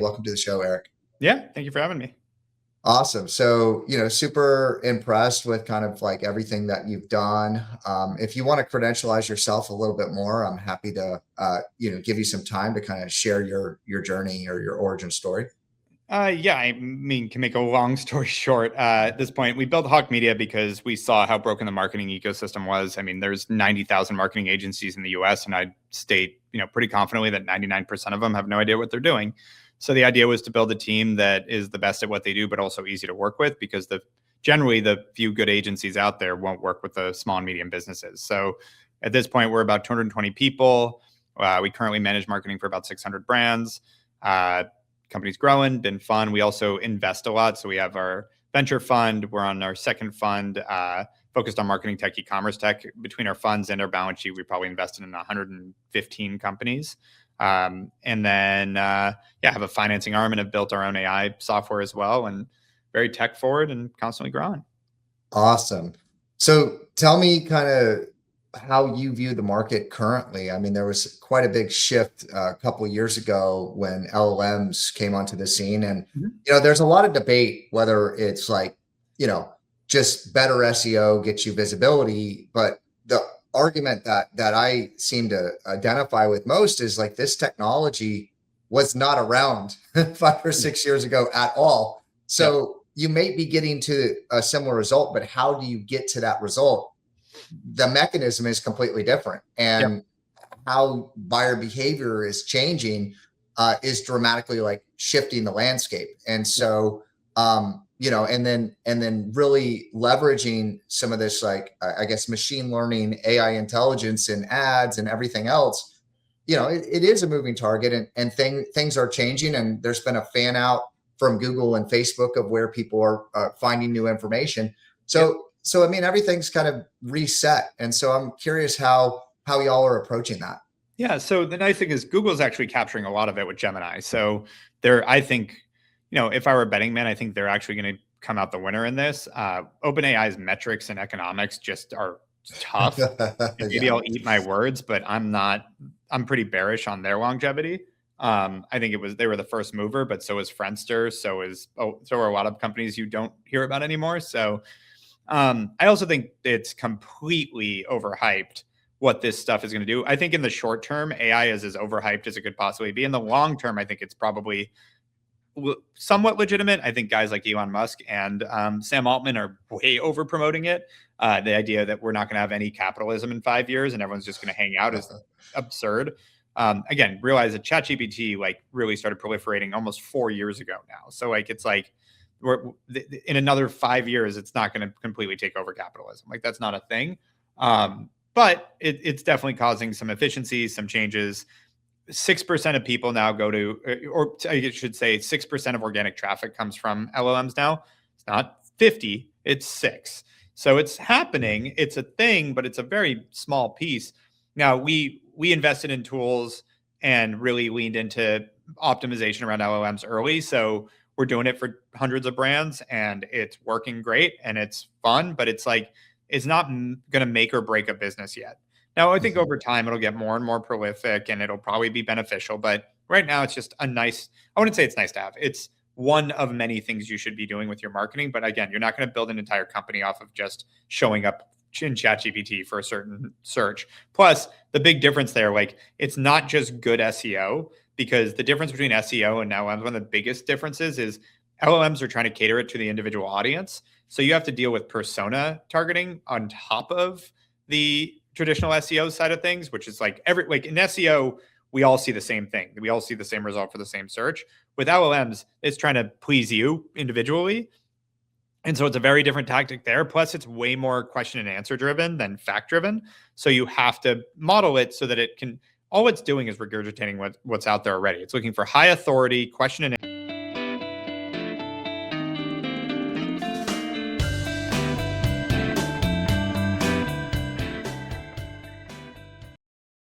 Welcome to the show, Erik. Yeah, thank you for having me. Awesome. So, super impressed with kind of like everything that you've done. If you want to credentialize yourself a little bit more, I'm happy to, give you some time to kind of share your journey or your origin story. Yeah, I mean, can make a long story short. At this point, we built Hawke Media because we saw how broken the marketing ecosystem was. I mean, there's 90,000 marketing agencies in the U.S., and I state, pretty confidently that 99% of them have no idea what they're doing. So the idea was to build a team that is the best at what they do, but also easy to work with, because generally the few good agencies out there won't work with the small and medium businesses. So at this point, we're about 220 people. We currently manage marketing for about 600 brands. Company's growing, been fun. We also invest a lot. So we have our venture fund. We're on our second fund, focused on marketing tech, e-commerce tech. Between our funds and our balance sheet, we probably invested in 115 companies. And then, have a financing arm and have built our own AI software as well, and very tech forward and constantly growing. Awesome. So tell me kind of how you view the market currently. I mean, there was quite a big shift a couple of years ago when LLMs came onto the scene. And, there's a lot of debate whether it's like, just better SEO gets you visibility. But the argument that I seem to identify with most is like this technology was not around 5 or 6 years ago at all. So you may be getting to a similar result, but how do you get to that result? The mechanism is completely different, and how buyer behavior is changing is dramatically like shifting the landscape. And so, and then really leveraging some of this, like, I guess, machine learning, AI intelligence in ads and everything else, it is a moving target, and things are changing. And there's been a fan out from Google and Facebook of where people are finding new information. So, I mean, everything's kind of reset. And so I'm curious how y'all are approaching that. Yeah. So the nice thing is Google's actually capturing a lot of it with Gemini. So I think, if I were a betting man, I think they're actually going to come out the winner in this. OpenAI's metrics and economics just are tough. And maybe I'll eat my words, but I'm pretty bearish on their longevity. I think they were the first mover, but so is Friendster. So are a lot of companies you don't hear about anymore. So I also think it's completely overhyped what this stuff is going to do. I think in the short term, AI is as overhyped as it could possibly be. In the long term, I think it's probably somewhat legitimate. I think guys like Elon Musk and Sam Altman are way over promoting it. The idea that we're not going to have any capitalism in 5 years and everyone's just going to hang out is absurd. Again, realize that ChatGPT really started proliferating almost 4 years ago now. So it's like in another 5 years, it's not going to completely take over capitalism. That's not a thing. But it's definitely causing some efficiencies, some changes. 6% of people now go to, or I should say 6% of organic traffic comes from LLMs now. It's not 50, it's 6. So it's happening. It's a thing, but it's a very small piece. Now, we invested in tools and really leaned into optimization around LLMs early. So we're doing it for hundreds of brands, and it's working great and it's fun, but it's not going to make or break a business yet. Now, I think over time it'll get more and more prolific and it'll probably be beneficial. But right now it's just I wouldn't say it's nice to have. It's one of many things you should be doing with your marketing. But again, you're not going to build an entire company off of just showing up in ChatGPT for a certain search. Plus, the big difference there, it's not just good SEO, because the difference between SEO and LLMs, one of the biggest differences is LLMs are trying to cater it to the individual audience. So you have to deal with persona targeting on top of the traditional SEO side of things, which is in SEO, we all see the same thing. We all see the same result for the same search. With LLMs, it's trying to please you individually. And so it's a very different tactic there. Plus, it's way more question and answer driven than fact driven. So you have to model it so that all it's doing is regurgitating what's out there already. It's looking for high authority question and